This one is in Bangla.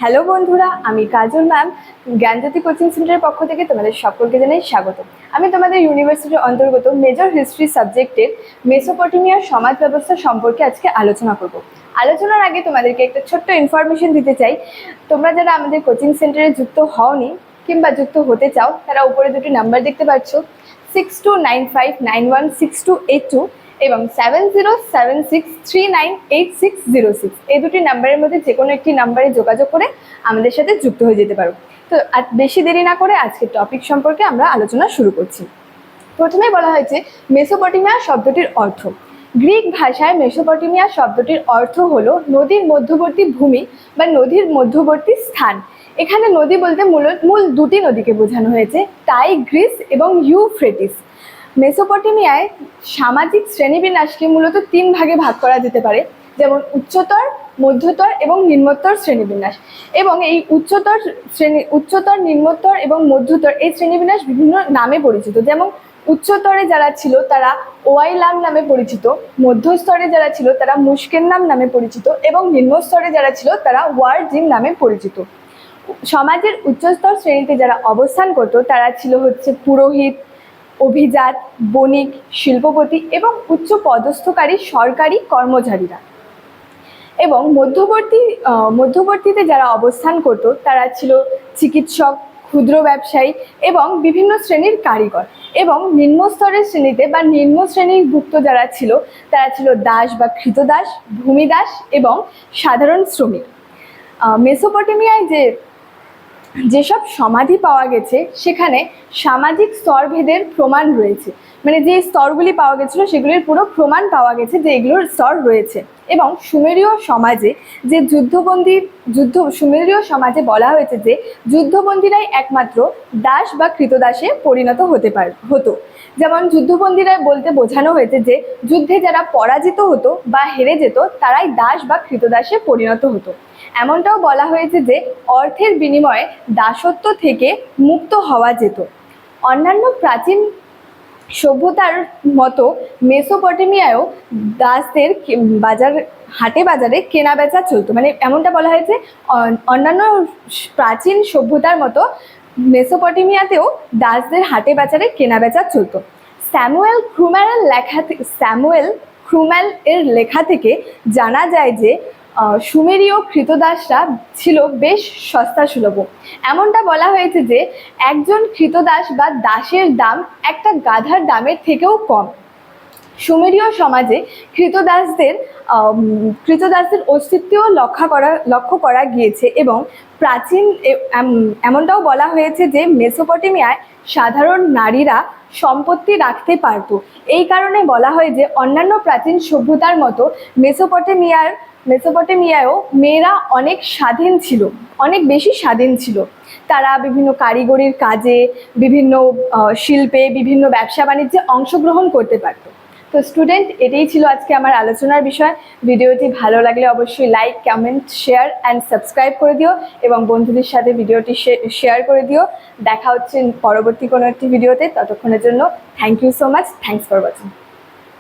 হ্যালো বন্ধুরা, আমি কাজল ম্যাম জ্ঞানজ্যোতি কোচিং সেন্টারের পক্ষ থেকে তোমাদের সকলকে জানাই স্বাগত। আমি তোমাদের ইউনিভার্সিটির অন্তর্গত মেজর হিস্ট্রি সাবজেক্টের মেসোপটেমিয়ার সমাজ ব্যবস্থা সম্পর্কে আজকে আলোচনা করব। আলোচনার আগে তোমাদেরকে একটা ছোট্ট ইনফরমেশন দিতে চাই। তোমরা যারা আমাদের কোচিং সেন্টারে যুক্ত হওনি কিংবা যুক্ত হতে চাও, তারা উপরে দুটি নাম্বার দেখতে পাচ্ছ, 6295916282 এবং 7076398606। এই দুটি নাম্বারের মধ্যে যে কোনো একটি নাম্বারে যোগাযোগ করে আমাদের সাথে যুক্ত হয়ে যেতে পারো। তো আর বেশি দেরি না করে আজকের টপিক সম্পর্কে আমরা আলোচনা শুরু করছি। প্রথমেই বলা হয়েছে মেসোপটেমিয়া শব্দটির অর্থ। গ্রিক ভাষায় মেসোপটেমিয়া শব্দটির অর্থ হলো নদীর মধ্যবর্তী ভূমি বা নদীর মধ্যবর্তী স্থান। এখানে নদী বলতে মূল দুটি নদীকে বোঝানো হয়েছে, টাইগ্রিস এবং ইউফ্রেটিস। মেসোপটেমিয়ায় সামাজিক শ্রেণীবিন্যাসকে মূলত তিন ভাগে ভাগ করা যেতে পারে, যেমন উচ্চতর, মধ্যতর এবং নিম্নতর শ্রেণীবিন্যাস। এবং এই উচ্চতর, নিম্নতর এবং মধ্যতর এই শ্রেণীবিন্যাস বিভিন্ন নামে পরিচিত। যেমন উচ্চতরে যারা ছিল তারা ওয়াইলাম নামে পরিচিত, মধ্যস্তরে যারা ছিল তারা মুশকেন্নাম নামে পরিচিত এবং নিম্নস্তরে যারা ছিল তারা ওয়ারজিন নামে পরিচিত। সমাজের উচ্চস্তর শ্রেণীতে যারা অবস্থান করত তারা ছিল পুরোহিত, অভিজাত, বণিক, শিল্পপতি এবং উচ্চ পদস্থকারী সরকারি কর্মচারীরা। এবং মধ্যবর্তীতে যারা অবস্থান করত তারা ছিল চিকিৎসক, ক্ষুদ্র ব্যবসায়ী এবং বিভিন্ন শ্রেণীর কারিগর। এবং নিম্নস্তরের শ্রেণীতে বা নিম্ন শ্রেণীভুক্ত যারা ছিল তারা ছিল দাস বা কৃতদাস, ভূমিদাস এবং সাধারণ শ্রমিক। মেসোপটেমিয়ায় যেসব সমাধি পাওয়া গেছে সেখানে সামাজিক স্তরভেদের প্রমাণ রয়েছে, মানে যে স্তরগুলি পাওয়া গেছিলো সেগুলির পুরো প্রমাণ পাওয়া গেছে যে এগুলোর স্তর রয়েছে। এবং সুমেরীয় সমাজে বলা হয়েছে যে যুদ্ধবন্দীরাই একমাত্র দাস বা কৃতদাসে পরিণত হতো। যেমন যুদ্ধবন্দীরাই বলতে বোঝানো হয়েছে যে যুদ্ধে যারা পরাজিত হতো বা হেরে যেত তারাই দাস বা কৃতদাসে পরিণত হতো। এমনটাও বলা হয়েছে যে অর্থের বিনিময়ে দাসত্ব থেকে মুক্ত হওয়া যেত। অন্যান্য প্রাচীন সভ্যতার মতো মেসোপটেমিয়ায়ও দাসদের হাটে বাজারে কেনা বেচা চলতো। মানে এমনটা বলা হয়েছে অন্যান্য প্রাচীন সভ্যতার মতো মেসোপটেমিয়াতেও দাসদের হাটে বাজারে কেনা বেচা চলতো। স্যামুয়েল ক্রুম্যাল এর লেখা থেকে জানা যায় যে সুমেরীয় কৃতদাসরা ছিল বেশ সস্তা সুলভ। এমনটা বলা হয়েছে যে একজন কৃতদাস বা দাসের দাম একটা গাধার দামের থেকেও কম। সুমেরীয় সমাজে কৃতদাসদের অস্তিত্বও লক্ষ্য করা গিয়েছে। এবং এমনটাও বলা হয়েছে যে মেসোপটেমিয়ায় সাধারণ নারীরা সম্পত্তি রাখতে পারত। এই কারণে বলা হয় যে অন্যান্য প্রাচীন সভ্যতার মতো মেসোপটেমিয়ায়ও মেয়েরা অনেক বেশি স্বাধীন ছিল। তারা বিভিন্ন কারিগরির কাজে, বিভিন্ন শিল্পে, বিভিন্ন ব্যবসা বাণিজ্যে অংশগ্রহণ করতে পারত। তো স্টুডেন্ট, এটাই ছিল আজকে আমার আলোচনার বিষয়। ভিডিওটি ভালো লাগলে অবশ্যই like, comment, share and subscribe করে দিও এবং বন্ধুদের সাথে ভিডিওটি শেয়ার করে দিও। দেখা হচ্ছে পরবর্তী কোনো একটি ভিডিওতে। ততক্ষণের জন্য thank you so much. Thanks for watching.